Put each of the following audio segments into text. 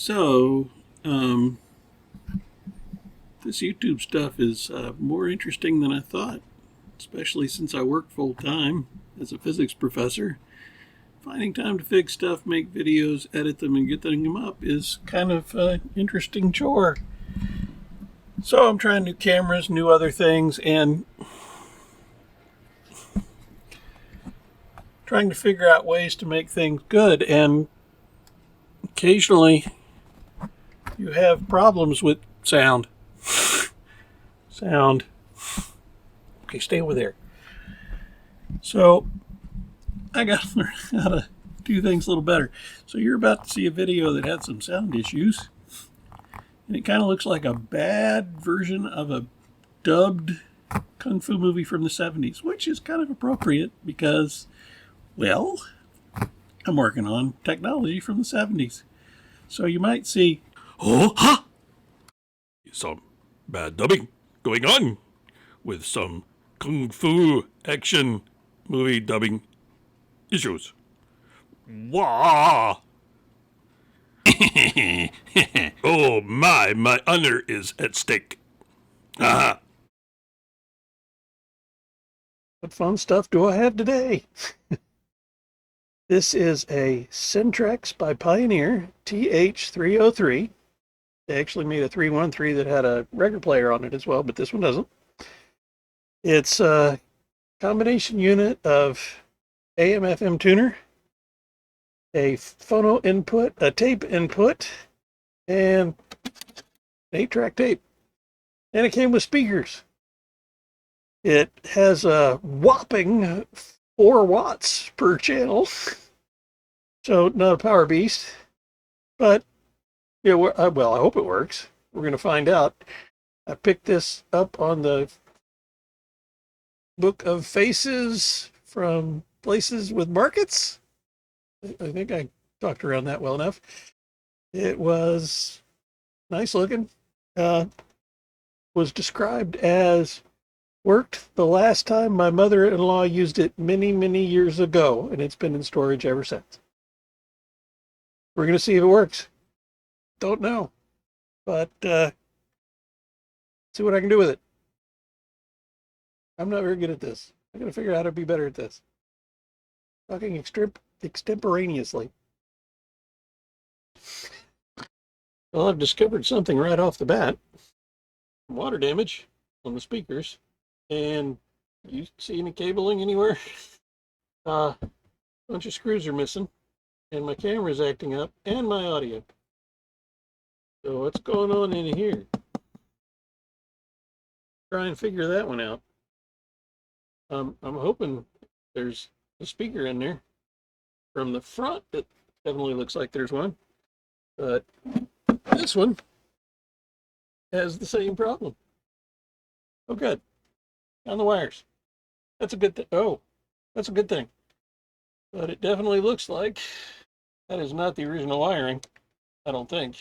So, um, this YouTube stuff is more interesting than I thought, especially since I work full time as a physics professor. Finding time to fix stuff, make videos, edit them, and getting them up is kind of an interesting chore. So, I'm trying new cameras, new other things, and trying to figure out ways to make things good. And occasionally, you have problems with sound. Sound. Okay, stay over there. So, I got to learn how to do things a little better. So you're about to see a video that had some sound issues. And it kind of looks like a bad version of a dubbed kung fu movie from the 70s, which is kind of appropriate because, well, I'm working on technology from the 70s. So you might see, oh, ha! Some bad dubbing going on with some kung fu action movie dubbing issues. Wah! Oh my honor is at stake. What fun stuff do I have today? This is a Centrex by Pioneer TH303. They actually made a 313 that had a record player on it as well, but this one doesn't. It's a combination unit of AM/FM tuner, a phono input, a tape input, and an 8-track tape. And it came with speakers. It has a whopping 4 watts per channel. So not a power beast, but yeah, well, I hope it works. We're going to find out. I picked this up on the Book of Faces from Places with Markets. I think I talked around that well enough. It was nice looking. Was described as worked the last time my mother-in-law used it many years ago, and it's been in storage ever since. We're going to see if it works. Don't know, but see what I can do with it. I'm not very good at this. I got to figure out how to be better at this. Talking extemporaneously. Well, I've discovered something right off the bat. Water damage on the speakers. And you see any cabling anywhere? A bunch of screws are missing. And my camera's acting up. And my audio. So what's going on in here? Try and figure that one out. I'm hoping there's a speaker in there. From the front, it definitely looks like there's one. But this one has the same problem. Oh, good. On the wires. That's a good thing. Oh, that's a good thing. But it definitely looks like that is not the original wiring, I don't think.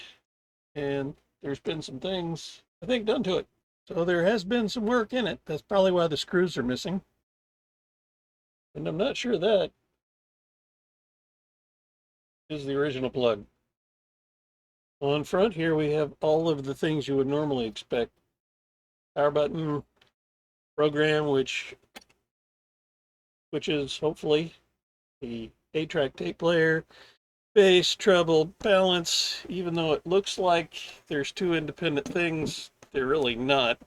And there's been some things, I think, done to it. So there has been some work in it. That's probably why the screws are missing. And I'm not sure that is the original plug. On front here, we have all of the things you would normally expect. Power button, program, which is hopefully the 8-track tape player, bass, treble, balance. Even though it looks like there's 2 independent things, they're really not.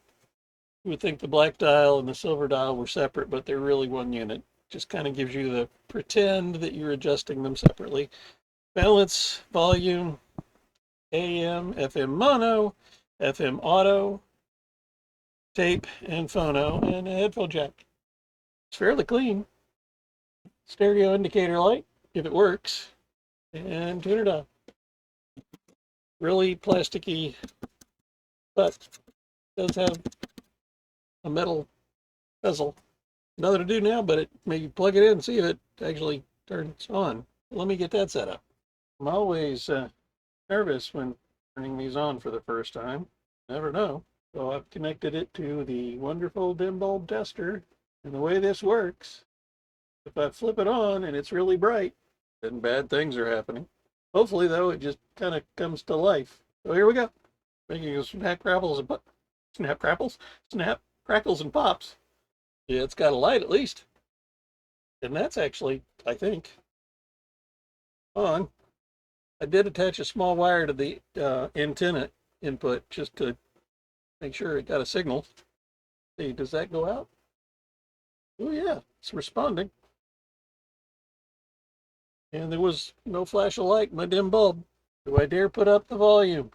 You would think the black dial and the silver dial were separate, but they're really one unit. Just kind of gives you the pretend that you're adjusting them separately. Balance, volume, AM, FM mono, FM auto, tape, and phono, and a headphone jack. It's fairly clean. Stereo indicator light, if it works, and tuner dial. Really plasticky, but does have a metal bezel. Nothing to do now, but maybe plug it in and see if it actually turns on. Let me get that set up. I'm always nervous when turning these on for the first time. Never know. So I've connected it to the wonderful dim bulb tester. And the way this works, if I flip it on and it's really bright, then bad things are happening. Hopefully, though, it just kind of comes to life. So here we go. Making a snap, crackles, and snap, crackles, snap, crackles, and pops. Yeah, it's got a light at least. And that's actually, I think, on. I did attach a small wire to the antenna input just to make sure it got a signal. See, does that go out? Oh yeah, it's responding. And there was no flash of light in my dim bulb. Do I dare put up the volume?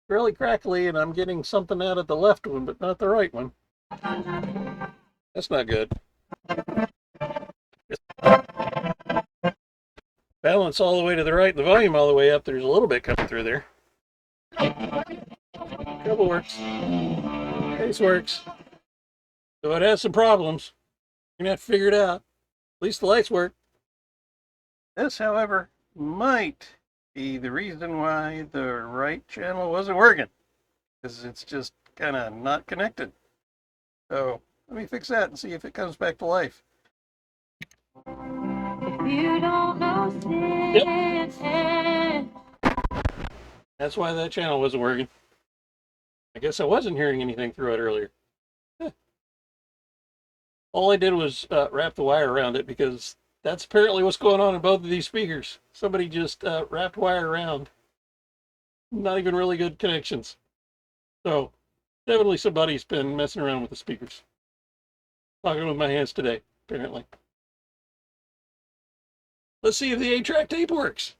Really crackly, and I'm getting something out of the left one, but not the right one. That's not good. Balance all the way to the right, and the volume all the way up. There's a little bit coming through there. Treble works. Bass works. So it has some problems. You're going to have to figure it out. At least the lights work. This, however, might be the reason why the right channel wasn't working. Because it's just kind of not connected. So let me fix that and see if it comes back to life. You don't know yep. That's why that channel wasn't working. I guess I wasn't hearing anything through it earlier. All I did was wrap the wire around it because that's apparently what's going on in both of these speakers. Somebody just wrapped wire around. Not even really good connections. So definitely somebody's been messing around with the speakers. Talking with my hands today, apparently. Let's see if the 8-track tape works.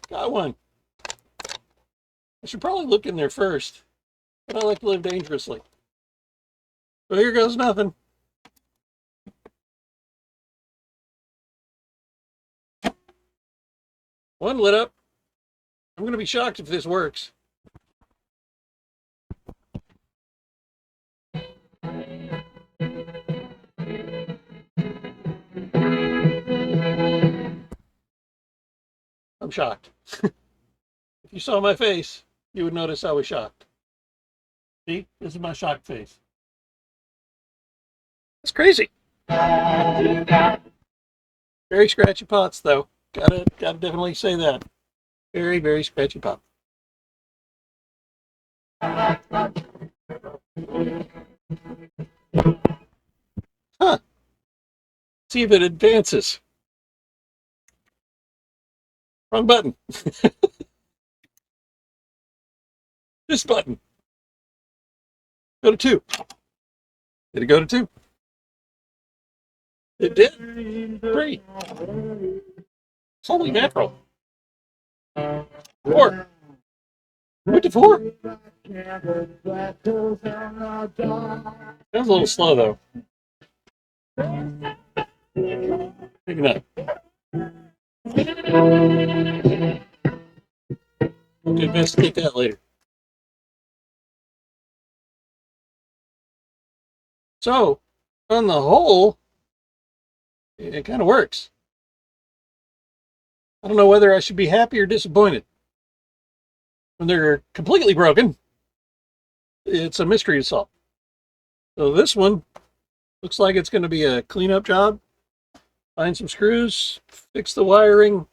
Got one. I should probably look in there first, but I like to live dangerously. So here goes nothing. One lit up. I'm going to be shocked if this works. I'm shocked. If you saw my face, you would notice I was shocked. See, this is my shocked face. It's crazy. Very scratchy pots, though. Gotta definitely say that. Very, very scratchy pot. Huh. See if it advances. Wrong button. This button. Go to 2. Did it go to 2? It did. 3. Holy mackerel. 4. Went to 4. Sounds a little slow, though. Maybe not. We'll investigate that later. So, on the whole, it kind of works. I don't know whether I should be happy or disappointed. When they're completely broken, it's a mystery to solve. So this one looks like it's going to be a cleanup job. Find some screws, fix the wiring.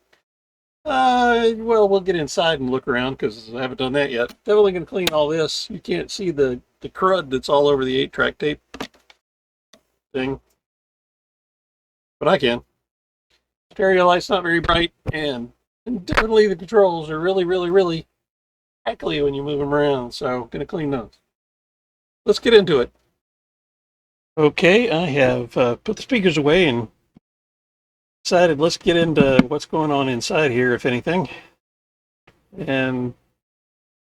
Well, we'll get inside and look around because I haven't done that yet. Definitely going to clean all this. You can't see the crud that's all over the 8-track tape thing, but I can. Stereo light's not very bright, and definitely the controls are really, really, really crackly when you move them around. So, going to clean those. Let's get into it. Okay, I have put the speakers away and decided let's get into what's going on inside here, if anything. And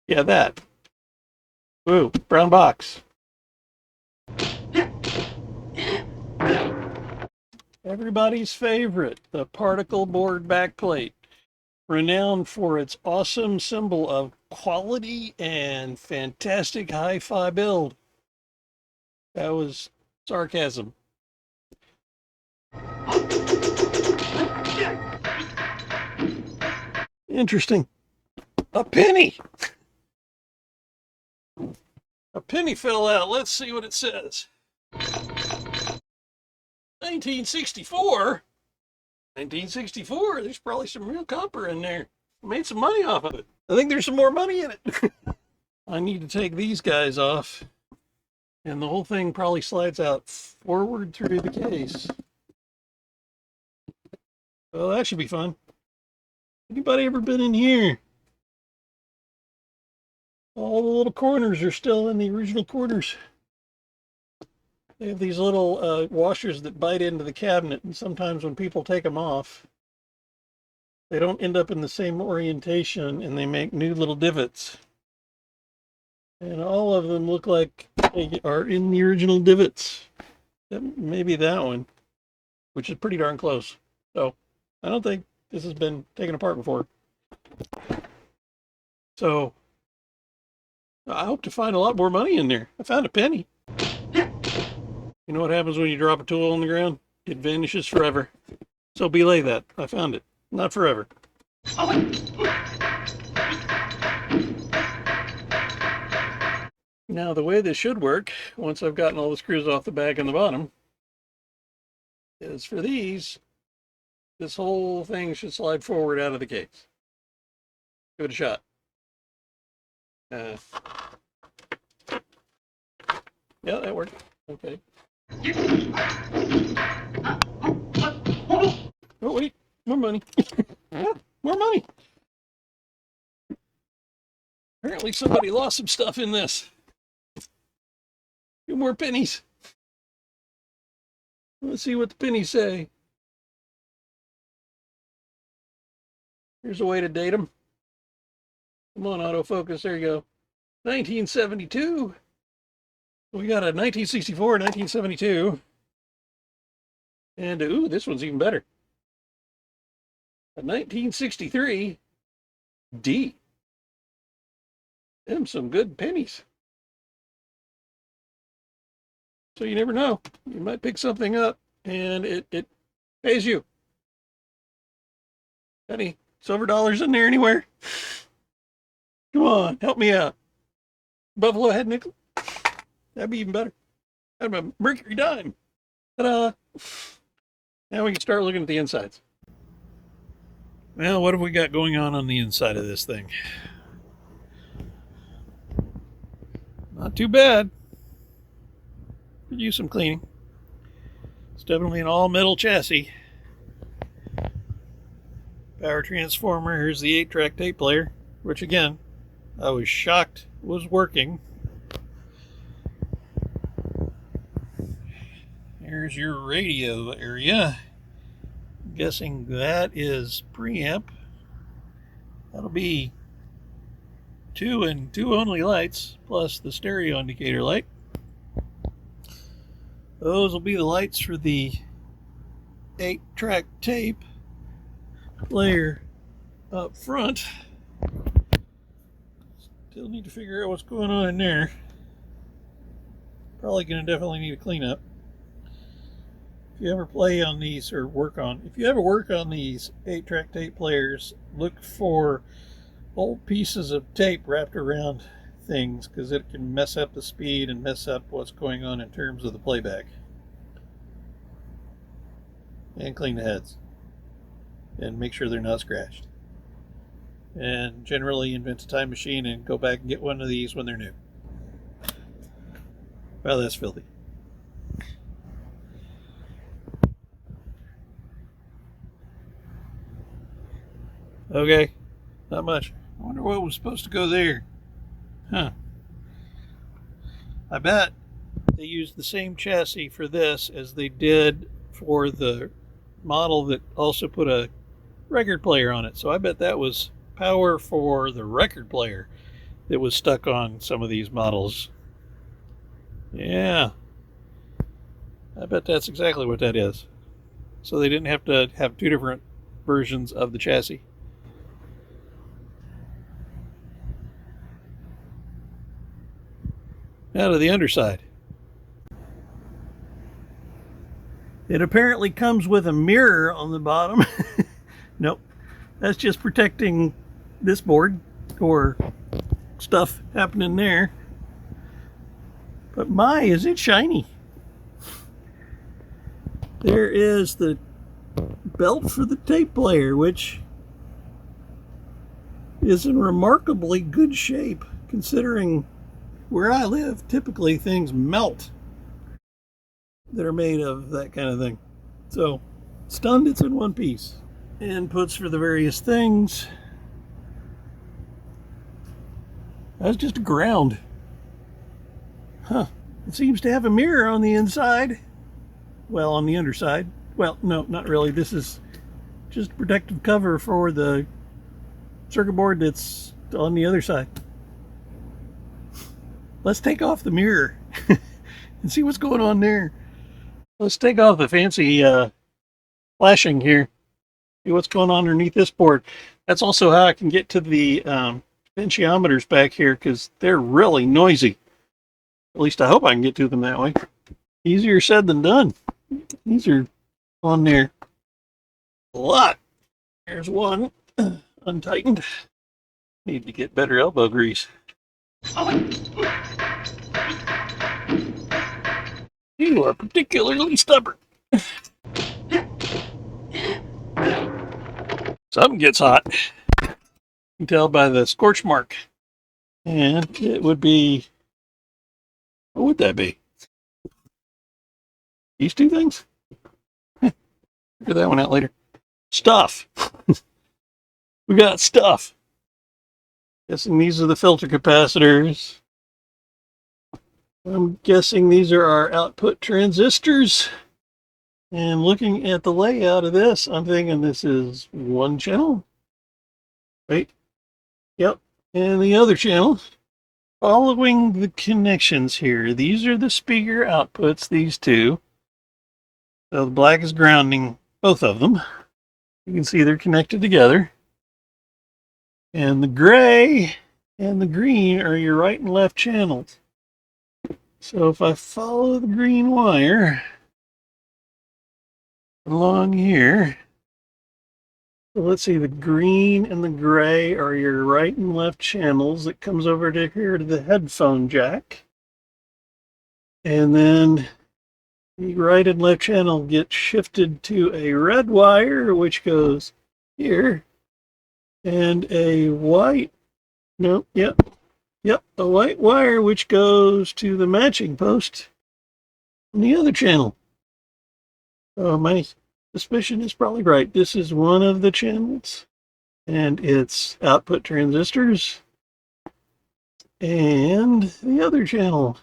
yeah, that. Ooh, brown box. Everybody's favorite, the particle board backplate, renowned for its awesome symbol of quality and fantastic hi-fi build. That was sarcasm. Interesting. A penny. A penny fell out. Let's see what it says. 1964? 1964, there's probably some real copper in there. I made some money off of it. I think there's some more money in it. I need to take these guys off, and the whole thing probably slides out forward through the case. Well, that should be fun. Anybody ever been in here? All the little corners are still in the original corners. They have these little washers that bite into the cabinet, and sometimes when people take them off, they don't end up in the same orientation, and they make new little divots. And all of them look like they are in the original divots. Maybe that one, which is pretty darn close. So I don't think this has been taken apart before. So I hope to find a lot more money in there. I found a penny. You know what happens when you drop a tool on the ground? It vanishes forever. So belay that. I found it. Not forever. Now the way this should work, once I've gotten all the screws off the back and the bottom, is for these, this whole thing should slide forward out of the case. Give it a shot. Yeah, that worked. Okay. Oh, wait. More money. Yeah, more money. Apparently somebody lost some stuff in this. 2 more pennies. Let's see what the pennies say. Here's a way to date them. Come on, autofocus. There you go. 1972. We got a 1964, 1972. And, ooh, this one's even better. A 1963 D. Them some good pennies. So you never know. You might pick something up and it pays you. Any silver dollars in there anywhere? Come on, help me out. Buffalo head nickel? That'd be even better. I'd have a mercury dime. Ta-da! Now we can start looking at the insides. Well, what have we got going on the inside of this thing? Not too bad. Could use some cleaning. It's definitely an all-metal chassis. Power transformer. Here's the 8-track tape player, which again, I was shocked was working. Here's your radio area. I'm guessing that is preamp. That'll be 2 and 2 only lights, plus the stereo indicator light. Those will be the lights for the 8-track tape player up front. Still need to figure out what's going on in there. Probably going to definitely need a cleanup. If you ever play on these or if you ever work on these 8-track tape players, look for old pieces of tape wrapped around things, because it can mess up the speed and mess up what's going on in terms of the playback. And clean the heads. And make sure they're not scratched. And generally invent a time machine and go back and get one of these when they're new. Well, that's filthy. Okay, not much. I wonder what was supposed to go there. Huh. I bet they used the same chassis for this as they did for the model that also put a record player on it. So I bet that was power for the record player that was stuck on some of these models. Yeah. I bet that's exactly what that is. So they didn't have to have 2 different versions of the chassis. Now to the underside. It apparently comes with a mirror on the bottom. Nope. That's just protecting this board or stuff happening there. But my, is it shiny. There is the belt for the tape player, which is in remarkably good shape considering where I live. Typically, things melt that are made of that kind of thing. So, stunned, it's in one piece. Inputs for the various things. That's just a ground. Huh. It seems to have a mirror on the inside. Well, on the underside. Well, no, not really. This is just a protective cover for the circuit board that's on the other side. Let's take off the mirror and see what's going on there. Let's take off the fancy flashing here. See what's going on underneath this board. That's also how I can get to the potentiometers back here because they're really noisy. At least I hope I can get to them that way. Easier said than done. These are on there a lot. There's one untightened. Need to get better elbow grease. You are particularly stubborn. Something gets hot. You can tell by the scorch mark. And it would be, what would that be? These two things? Figure that one out later. Stuff. We got stuff. Guessing these are the filter capacitors. I'm guessing these are our output transistors. And looking at the layout of this, I'm thinking this is one channel. Wait. Yep. And the other channel. Following the connections here, these are the speaker outputs, these two. So the black is grounding both of them. You can see they're connected together. And the gray and the green are your right and left channels. So if I follow the green wire along here, so let's see, the green and the gray are your right and left channels. That comes over to here to the headphone jack. And then the right and left channel get shifted to a red wire, which goes here, and a white, no, yep, a white wire, which goes to the matching post on the other channel. So my suspicion is probably right. This is one of the channels, and it's output transistors, and the other channel,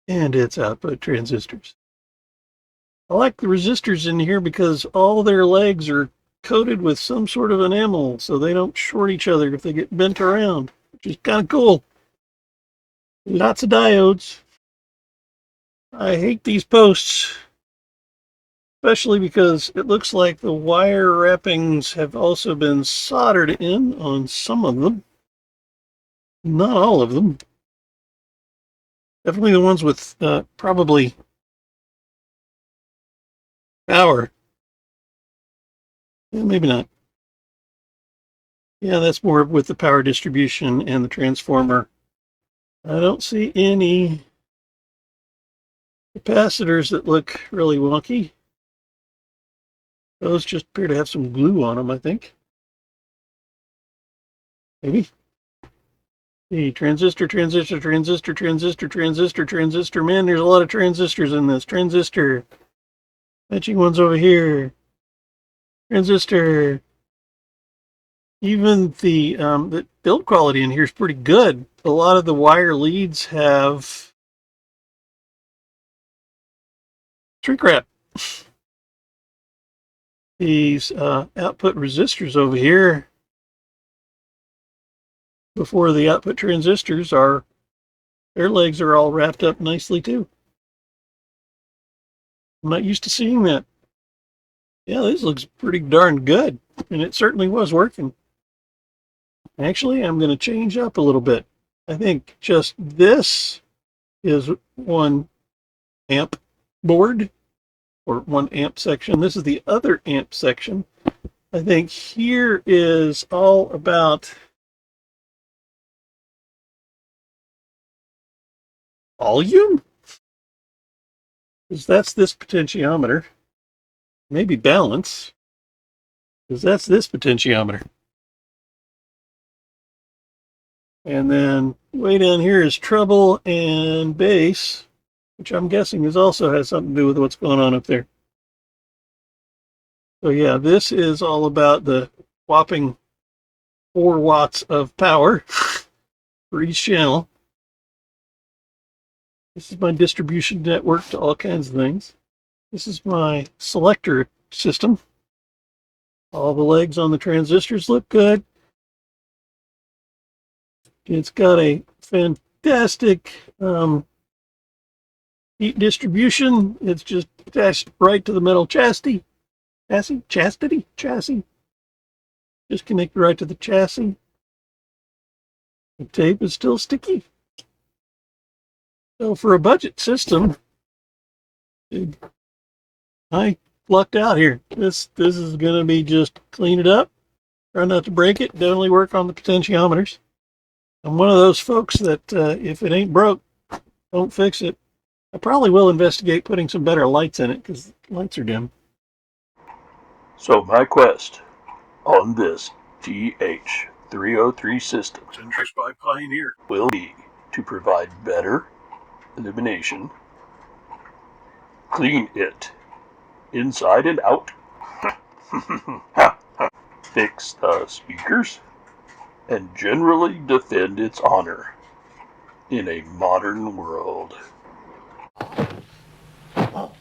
and it's output transistors. I like the resistors in here because all their legs are coated with some sort of enamel so they don't short each other if they get bent around, which is kind of cool. Lots of diodes. I hate these posts, especially because it looks like the wire wrappings have also been soldered in on some of them. Not all of them. Definitely the ones with probably power. Yeah, maybe not. Yeah, that's more with the power distribution and the transformer. I don't see any capacitors that look really wonky. Those just appear to have some glue on them, I think. Maybe. The transistor, transistor, transistor, transistor, transistor, transistor. Man, there's a lot of transistors in this. Transistor. Matching ones over here. Transistor. Even the build quality in here is pretty good. A lot of the wire leads have shrink wrap. These output resistors over here, before the output transistors, are their legs are all wrapped up nicely too. I'm not used to seeing that. Yeah, this looks pretty darn good, and it certainly was working. Actually, I'm going to change up a little bit. I think just this is 1 amp board, or 1 amp section. This is the other amp section. I think here is all about volume, because that's this potentiometer. maybe balance, because that's this potentiometer. And then way down here is treble and bass, which I'm guessing also has something to do with what's going on up there. So yeah, this is all about the whopping 4 watts of power for each channel. This is my distribution network to all kinds of things. This is my selector system. All the legs on the transistors look good. It's got a fantastic heat distribution. It's just attached right to the metal chassis. Chassis. Just connected right to the chassis. The tape is still sticky. So for a budget system, I lucked out here. This is gonna be just clean it up, try not to break it, definitely work on the potentiometers. I'm one of those folks that if it ain't broke, don't fix it. I probably will investigate putting some better lights in it because lights are dim. So my quest on this TH303 system, Centrex by Pioneer, will be to provide better illumination, clean it inside and out, fix the speakers, and generally defend its honor in a modern world. Oh.